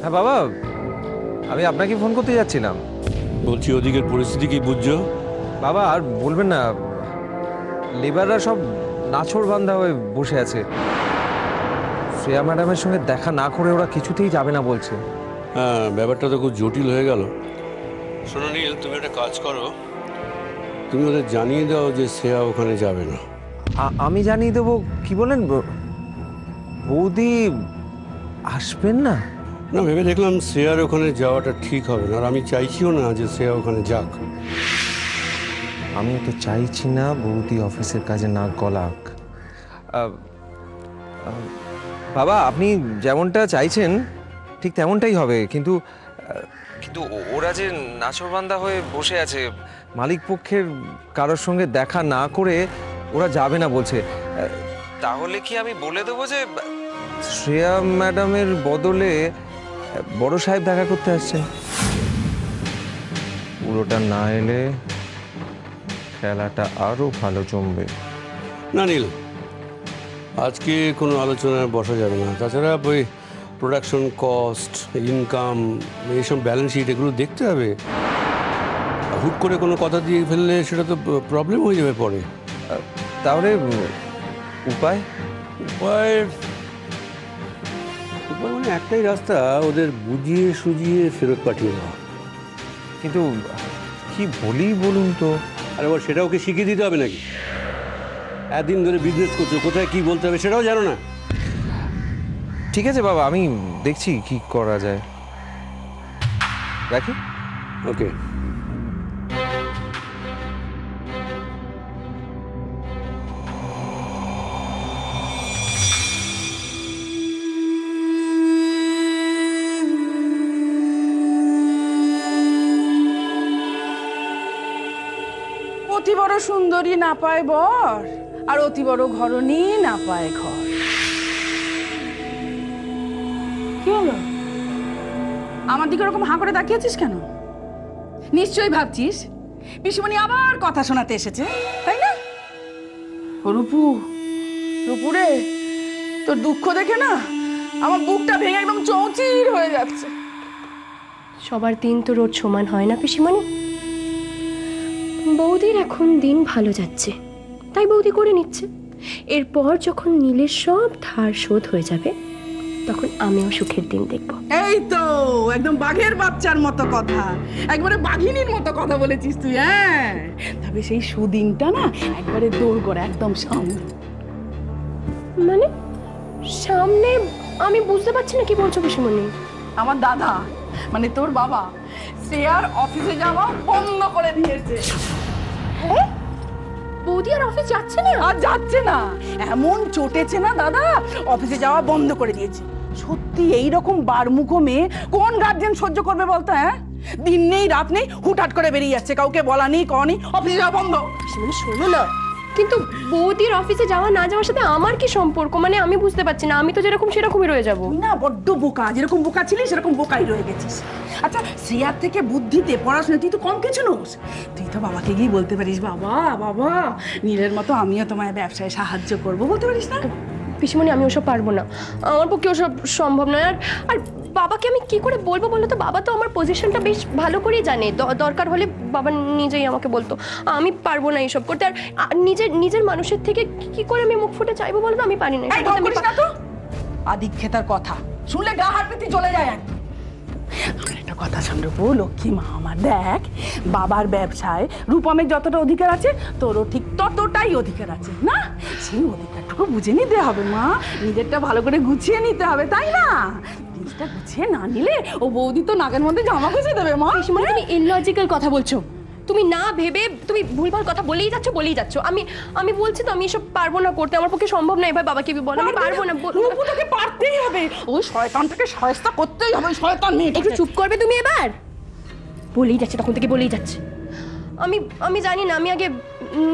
হ্যাঁ বাবা, আমি আপনাকে ফোন করতে যাচ্ছিলাম। বলছি ওদিকের পরিস্থিতি কি বুঝছো? বাবা আর বলবেন না, লেবাররা সব নাছোড় বান্ধা হয়ে বসে আছে। শ্রেয়া ম্যাডামের সঙ্গে দেখা না করে ওরা কিছুতেই যাবে না বলছে। হ্যাঁ, ব্যাপারটা তো খুব জটিল হয়ে গেল। শোনো নীল, তুমি একটা কাজ করো, তুমি ওদের জানিয়ে দাও যে শ্রেয়া ওখানে যাবে না। আমি জানিয়ে দেবো? কি বলেন, বৌদি আসবেন না? না, ভেবে দেখলাম শ্রেয়ার ওখানে যাওয়াটা ঠিক হবে না, আর আমি চাইছিও না যে শ্রেয়া ওখানে যাক। আমি তো চাইছি না বৌদি অফিসের কাজে নাক গলাক। বাবা, আপনি যেমনটা চাইছেন ঠিক তেমনটাই হবে, কিন্তু কিন্তু ওরা যে নাছোড়বান্দা হয়ে বসে আছে, মালিক পক্ষের কারোর সঙ্গে দেখা না করে ওরা যাবে না বলছে। তাহলে কি আমি বলে দেবো যে শ্রেয়া ম্যাডামের বদলে বড় সাহেব দেখা করতে আসছেন? পুরোটা না এলে খেলাটা আরো ভালো জমবে। না নীল, আজকে কোনো আলোচনায় বসা যাবে না। তাছাড়া ওই প্রোডাকশন কস্ট, ইনকাম, এইসব ব্যালেন্স শিট এগুলো দেখতে হবে। হুট করে কোনো কথা দিয়ে ফেললে সেটা তো প্রবলেম হয়ে যাবে পরে। তাহলে উপায়? উপায় উপায় মানে একটাই রাস্তা, ওদের বুঝিয়ে সুজিয়ে ফেরত পাঠিয়ে দেওয়া। কিন্তু কি বলি বলুন তো? আর এবার সেটা ওকে শিখিয়ে দিতে হবে নাকি? একদিন ধরে বিজনেস করছো, কোথায় কি বলতে হবে সেটাও জানো না। ঠিক আছে বাবা, আমি দেখছি কি করা যায়। রাখি। ওকে। অতি বড় সুন্দরী না পায় বর, আর অতি বড় ঘরণী না পায় ঘর। কি হলো? আমার দিকে ওরকম হাঁ করে তাকিয়েছিস কেন? নিশ্চয়ই ভাবছিস পিসিমণি আবার কথা শোনাতে এসেছে, তাই না? ও রূপু, রূপু রে, তোর দুঃখ দেখে না আমার বুকটা ভেঙে একদম চৌচির হয়ে যাচ্ছে। সবার দিন তো রোজ সমান হয় না পিসিমণি। বৌদির এখন দিন ভালো যাচ্ছে, তাই বৌদি করে নিচ্ছে। এরপর যখন নীলের সব ধার শোধ হয়ে যাবে, তখন আমিও সুখের দিন দেখব। এই তো একদম বাঘের বাচ্চার মতো কথা, একবারে বাঘিনীর মতো কথা বলেছিস তুই। হ্যাঁ, তবে সেই সুদিনটা না একবারে দৌড় করে একদম সামনে। মানে সামনে? আমি বুঝতে পারছি না কি বলছো পিসিমণি। আমার দাদা মানে তোর বাবা শ্রেয়ার অফিসে যাওয়া বন্ধ করে দিয়েছে। হ্যাঁ, বৌদি আর অফিস যাচ্ছে না? আর যাচ্ছে না, এমন চটেছে না দাদা, অফিসে যাওয়া বন্ধ করে দিয়েছে। সত্যি এইরকম বারমুখো মেয়ে কোন গার্জেন সহ্য করবে বলতো? হ্যাঁ, দিন নেই রাত নেই হুটহাট করে বেরিয়ে যাচ্ছে, কাউকে বলা নেই কনি, অফিসে যাওয়া বন্ধ। পিসিমণি শোনো না, কিন্তু বৌদির অফিসে যাওয়া না যাওয়ার সাথে আমার কি সম্পর্ক? মানে আমি বুঝতে পারছি না। আমি তো যেরকম সেরকমই রয়ে যাবো। তুই না বড্ড বোকা, যেরকম বোকা ছিলিস সেরকম বোকাই রয়ে গেছিস। আচ্ছা, শ্রেয়ার থেকে বুদ্ধিতে পড়াশোনা তুই তো কম কিছু নোস। তুই তো বাবাকে গিয়ে বলতে পারিস, বাবা বাবা নীলের মতো আমিও তোমায় ব্যবসায় সাহায্য করবো, বলতে পারিস না? পিসিমণি আমি ওসব পারবো না, আমার পক্ষে ওসব সম্ভব নয়। আর বাবাকে আমি কি করে বলবো বলো তো? বাবা তো আমার পজিশনটা বেশ ভালো করেই জানে, দরকার হলে বাবা নিজেই আমাকে বলতো। আমি পারবো না এইসব করতে। আর নিজের মানুষের থেকে কি করে আমি মুখ ফুটে চাইবো বলো তো? আমি পারি না। আদিক্ষেতার কথা শুনলে গা হাত পেতে চলে যায়। আমার একটা কথা শোন রূপু, লক্ষ্মী মা আমার, দেখ বাবার ব্যবসায় রূপমের যতটা অধিকার আছে তোরও ঠিক ততটাই অধিকার আছে না? সেই অধিকারটুকু বুঝে নিতে হবে মা, নিজেরটা ভালো করে গুছিয়ে নিতে হবে, তাই না? জিনিসটা গুছিয়ে না নিলে ও বৌদি তো নাকের মধ্যে জামা গুছিয়ে দেবে মা। পিসিমণি তুমি ইললজিক্যাল কথা বলছো, তুমি না ভেবে তুমি ভুলভাল কথা বলেই যাচ্ছ। আমি বলছি তো আমি এসব পারবো না করতে, আমার পক্ষে সম্ভব না। এবার বাবাকে বলো আমি পারবো না। রূপু তোকে পারতেই হবে, ওই শয়তানটাকে শায়েস্তা করতেই হবে, ওই শয়তান মেয়ে। একটু চুপ করবে তুমি? এবার বলেই যাচ্ছে, তখন থেকে বলেই যাচ্ছে। আমি জানি না, আমি আগে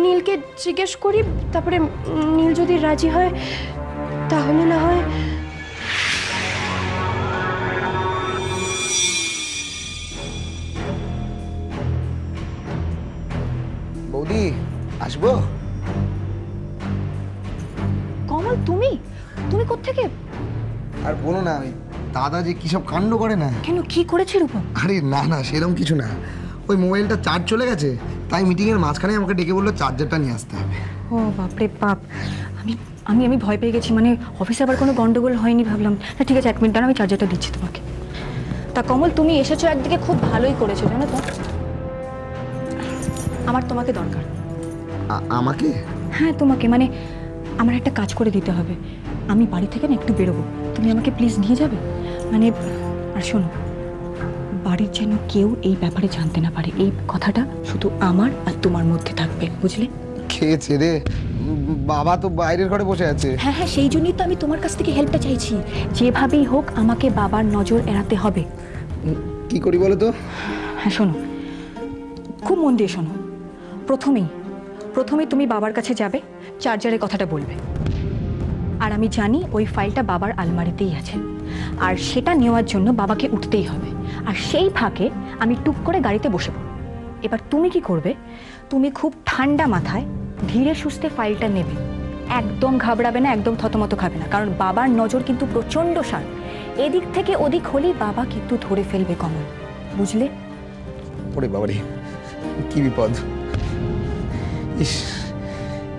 নীলকে জিজ্ঞেস করি, তারপরে নীল যদি রাজি হয় তাহলে না হয়। বৌদি আসবো? কমল, তুমি কোত্থেকে? আর বলো না, ওই দাদা যে কী সব কাণ্ড করে না। কেন, কি করেছে রূপম? আরে না না, সেরকম কিছু না। ওই মোবাইলটা চার্জ চলে গেছে, তাই মিটিংয়ের মাঝখানে আমাকে ডেকে বললো চার্জারটা নিয়ে আসতে হবে। ও বাপরে বাপ, আমি আমি আমি ভয় পেয়ে গেছি। মানে অফিসে আবার কোনো গন্ডগোল হয়নি ভাবলাম। না ঠিক আছে, 1 মিনিট দাঁড়াও, আমি চার্জারটা দিচ্ছি তোমাকে। তা কমল, তুমি এসেছো একদিকে, খুব ভালোই করেছো জানো তো। আমার তোমাকে দরকার। আমাকে? হ্যাঁ তোমাকে, মানে আমার একটা কাজ করে দিতে হবে। আমি বাড়ি থেকে না একটু বেরোবো, তুমি আমাকে প্লিজ নিয়ে যাবে? মানে আর শোনো, বাড়ির যেন কেউ এই ব্যাপারে জানতে না পারে। এই কথাটা শুধু আমার আর তোমার মধ্যে থাকবে, বুঝলে? খেয়েছে রে, বাবা তো বাইরের ঘরে বসে আছে। হ্যাঁ হ্যাঁ, সেই জন্যই তো আমি তোমার কাছ থেকে হেল্পটা চাইছি। যেভাবেই হোক আমাকে বাবার নজর এড়াতে হবে। কি করি বলো তো? হ্যাঁ শোনো, খুব মন দিয়ে শোনো। প্রথমেই তুমি বাবার কাছে যাবে, চার্জারের কথাটা বলবে। আর আমি জানি ওই ফাইলটা বাবার আলমারিতেই আছে, আর সেটা নেওয়ার জন্য বাবাকে উঠতেই হবে। আর সেই ফাঁকে আমি টুক করে গাড়িতে বসে পড়ব। এবার তুমি কি করবে, তুমি খুব ঠান্ডা মাথায় ধীরে সুস্থে ফাইলটা নেবে। একদম ঘাবড়াবে না, একদম থতমত খাবে না, কারণ বাবার নজর কিন্তু প্রচণ্ড শার্প। এদিক থেকে ওদিক হলেই বাবা কিন্তু ধরে ফেলবে কমল, বুঝলে? ওরে বাবারে, কি বিপদ! ইস,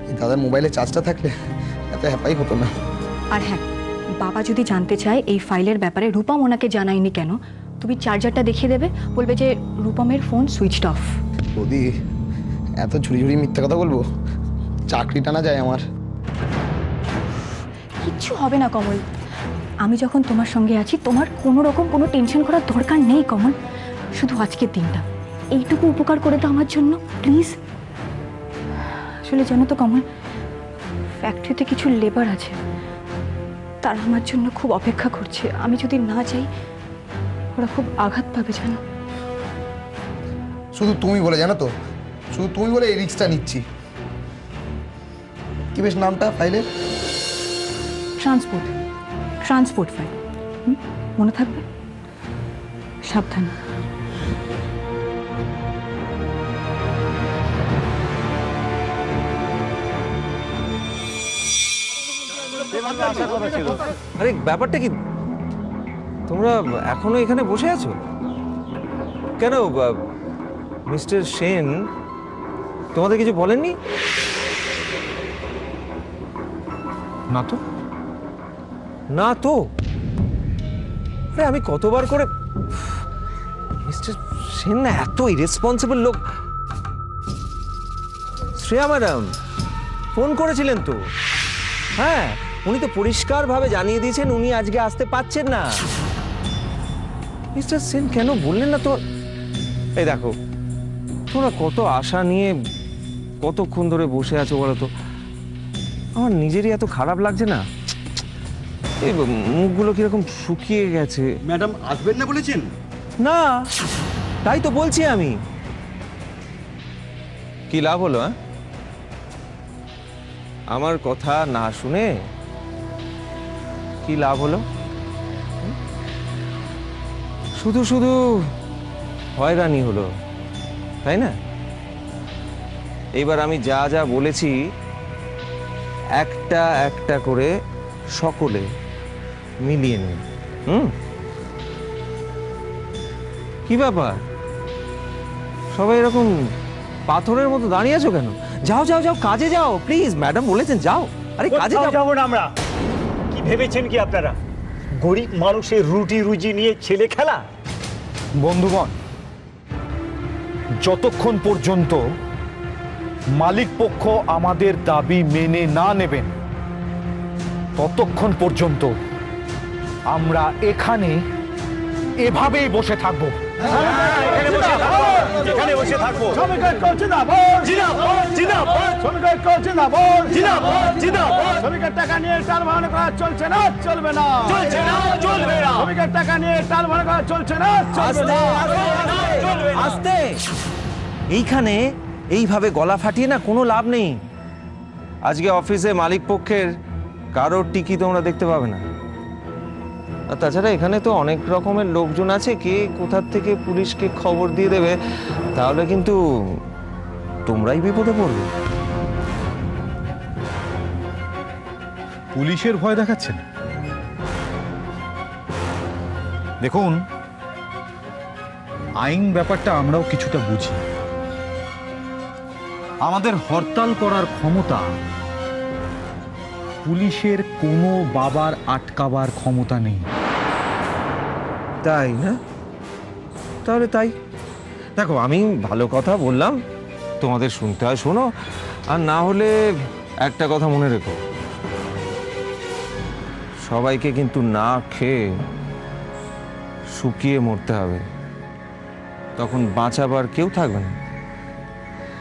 এই দাদার মোবাইলে চার্জটা থাকলে এত হ্যাপাই হতো না। আর হ্যাঁ, বাবা যদি জানতে চায় এই ফাইলের ব্যাপারে রূপম ওনাকে জানায়নি কেন, তুমি চার্জারটা দেখিয়ে দেবে, বলবে যে রূপমের ফোন সুইচড অফ। বৌদি, এত ঝুড়ি ঝুড়ি মিথ্যা কথা বলবো? চাকরিটা না যায় আমার। কিচ্ছু হবে না কমল, আমি যখন তোমার সঙ্গে আছি, তোমার কোনো রকম কোনো টেনশন করার দরকার নেই কমল। শুধু আজকের দিনটা এইটুকু উপকার করে দাও আমার জন্য, প্লিজ। আসলে জানো তো কমল, ফ্যাক্টরিতে কিছু লেবার আছে, তারা আমার জন্য খুব অপেক্ষা করছে। আমি যদি না যাই, ওরা খুব আঘাত পাবে জানো। শুধু তুমি বলে, জানো তো, শুধু তুমি বলে এই রিস্কটা নিচ্ছি। কি বেশ নামটা ফাইলের? Transport file. মনে থাকবে? সাবধান। আরে ব্যাপারটা কি, তোমরা এখনো এখানে বসে আছো কেন? মিস্টার সেন তোমাদের কিছু বলেননি? না তো, না তো। আরে আমি কতবার করে, মিস্টার সেন না এত ইরেসপন্সিবল লোক। শ্রেয়া ম্যাডাম ফোন করেছিলেন তো? হ্যাঁ, উনি তো পরিষ্কারভাবে জানিয়ে দিয়েছেন উনি আজকে আসতে পারছেন না। মিস্টার সেন কেন বললেন না তো? এই দেখো, তোমরা কত আশা নিয়ে কতক্ষণ ধরে বসে আছো বলো তো। আমার নিজেরই এত খারাপ লাগছে না, এই মুখগুলো কিরকম শুকিয়ে গেছে। ম্যাডাম আসবেন না বলেছেন? না, তাই তো বলছি আমি। কি লাভ হলো? আমার কথা না শুনে কি লাভ হলো? শুধু শুধু হয়রানি হলো, তাই না? এইবার আমি যা যা বলেছি একটা একটা করে সকলে মিলিয়ে নিন। কি ব্যাপার, সবাই এরকম পাথরের মতো দাঁড়িয়ে আছো কেন? যাও যাও যাও, কাজে যাও প্লিজ, ম্যাডাম বলেছেন যাও। আরে কাজে যাবো না আমরা? কি ভেবেছেন কি আপনারা, গরিব মানুষের রুটি রুজি নিয়ে ছেলে খেলা? বন্ধুগণ, যতক্ষণ পর্যন্ত মালিক পক্ষ আমাদের দাবি মেনে না নেবেন, ততক্ষণ পর্যন্ত আমরা এখানে এভাবেই বসে থাকবো। এখানে বসে থাকবো। শ্রমিকের টাকা নিয়ে টাল ভাঙা করা চলছে না, চলবে না, চলছে না, চলবে না। শ্রমিকের টাকা নিয়ে টাল ভাঙা করা চলছে না, চলবে না। আস্তে, এইখানে এইভাবে গলা ফাটিয়ে না কোনো লাভ নেই। আজকে অফিসে মালিক পক্ষের কারোর টিকি তোমরা দেখতে পাবে না। আর তাছাড়া এখানে তো অনেক রকমের লোকজন আছে, কে কোথা থেকে পুলিশকে খবর দিয়ে দেবে, তাহলে কিন্তু তোমরাই বিপদে পড়বে। পুলিশের ভয় দেখাচ্ছেন? দেখুন, আইন ব্যাপারটা আমরাও কিছুটা বুঝি। আমাদের হরতাল করার ক্ষমতা পুলিশের কোনো বাবার আটকাবার ক্ষমতা নেই। তাই না? তাহলে তাই। দেখো, আমি ভালো কথা বললাম, তোমাদের শুনতে হয় শোনো, আর না হলে একটা কথা মনে রেখো, সবাইকে কিন্তু না খেয়ে শুকিয়ে মরতে হবে, তখন বাঁচাবার কেউ থাকবে না।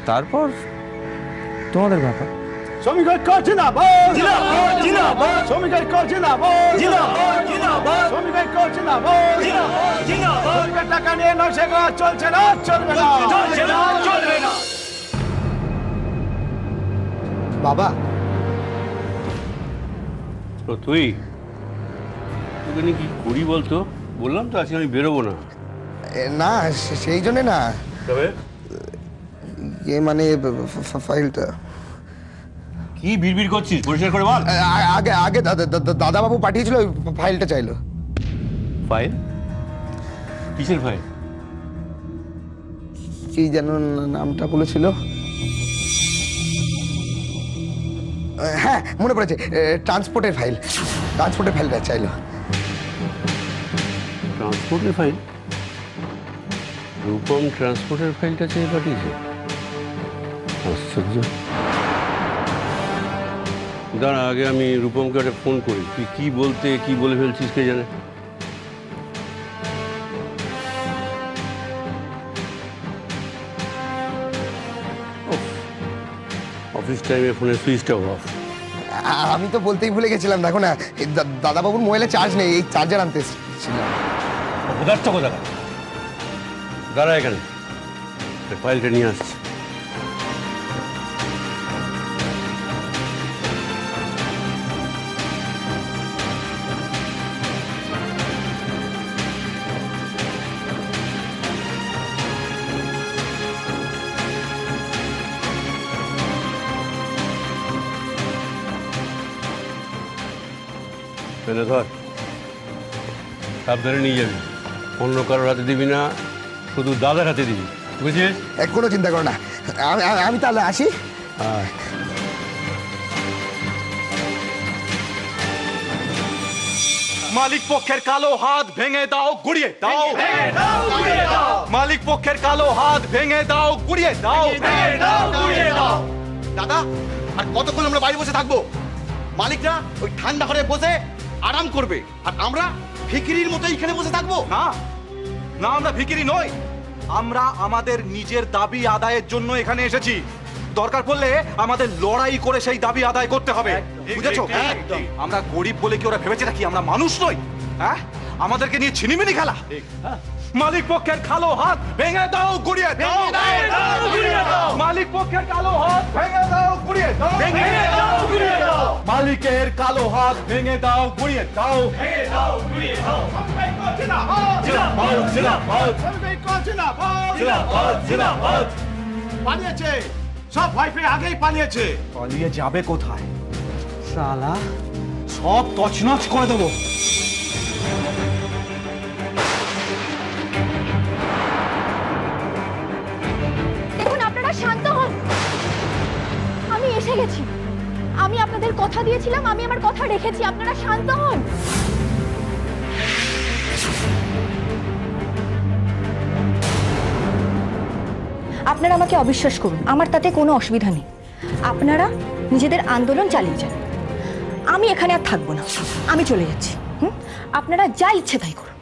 তারপর তোমাদের ব্যাপার। শ্রমিক ঐক্য জিন্দাবাদ, জিন্দাবাদ, জিন্দাবাদ। শ্রমিক ঐক্য জিন্দাবাদ, জিন্দাবাদ, জিন্দাবাদ। শ্রমিক ঐক্য জিন্দাবাদ, জিন্দাবাদ, জিন্দাবাদ। শ্রমিকের টাকা নিয়ে নকশা করা চলছে না, চলবে না, চলছে না, চলবে না। বাবা, তো তুই তোকে নিয়ে কি করি বলতো? বললাম তো আজকে আমি বেরোবো না। না সেই জন্যে না, তবে মানে ফাইলটা কি বিড়বিড় করছিস? পরিষ্কার করে বল। আগে আগে দাদাবাবু পাঠিয়েছিল, ওই ফাইলটা চাইলো। ফাইল? কিসের ফাইল? কি যেন নামটা বলেছিল। হ্যাঁ, মনে পড়েছে, ট্রান্সপোর্টের ফাইল। ট্রান্সপোর্টের ফাইলটা চাইলো। ট্রান্সপোর্টের ফাইল? রূপম ট্রান্সপোর্টের ফাইলটা চেয়ে পাঠিয়েছে? আশ্চর্য। দাঁড়া, আগে আমি রূপমকে একটা ফোন করি। তুই কি বলতে কি বলে ফেলছিস কে জানে। অফিস টাইমে ফোনের সুইচটা অফ। আমি তো বলতেই ভুলে গেছিলাম, দেখো না, দাদাবাবুর মোবাইলে চার্জ নেই, এই চার্জার আনতে এসেছিলাম। পদার্থ কোথা? দাঁড়া এখানে, ফাইলটা নিয়ে আসছি। ধর, সাবধানে নিয়ে যাবি, অন্য কারোর হাতে দিবি না, শুধু দাদার হাতে দিবি, বুঝিস? কোনো চিন্তা করো না, আমি তাহলে আসি। মালিক পক্ষের কালো হাত ভেঙে দাও, গুড়িয়ে দাও। মালিক পক্ষের কালো হাত ভেঙে দাও, গুড়িয়ে দাও। দাদা, আর কতক্ষণ আমরা বাড়ি বসে থাকবো? মালিকরা ওই ঠান্ডা ঘরে বসে আরাম করবে, আর আমরা ভিখিরির মতো এখানে বসে থাকবো? না না, আমরা ভিখিরি নই, আমরা আমাদের নিজের দাবি আদায়ের জন্য এখানে এসেছি। দরকার পড়লে আমাদের লড়াই করে সেই দাবি আদায় করতে হবে, বুঝেছো? আমরা গরিব বলে কি ওরা ভেবেছে নাকি আমরা মানুষ নই? হ্যাঁ, আমাদেরকে নিয়ে ছিনিমিনি খেলা। মালিক পক্ষের কালো হাত ভেঙে দাও, গুড়িয়ে দাও। মালিক পক্ষের কালো হাত ভেঙে দাও, গুড়িয়ে দাও। মালিকের কালো হাত ভেঙে দাও, গুড়িয়ে দাও। পালিয়েছে, সব ভয় পেয়ে আগেই পালিয়েছে। পালিয়ে যাবে কোথায়? শালা সব তছনছ করে দেবো। দেখুন, আপনারা শান্ত হন, আমি এসে গেছি। আমি আপনাদের কথা দিয়েছিলাম, আমি আমার কথা রেখেছি, আপনারা শান্ত হন। আপনারা আমাকে অবিশ্বাস করুন, আমার তাতে কোনো অসুবিধা নেই। আপনারা নিজেদের আন্দোলন চালিয়ে যান, আমি এখানে আর থাকবো না, আমি চলে যাচ্ছি। আপনারা যা ইচ্ছে তাই করুন।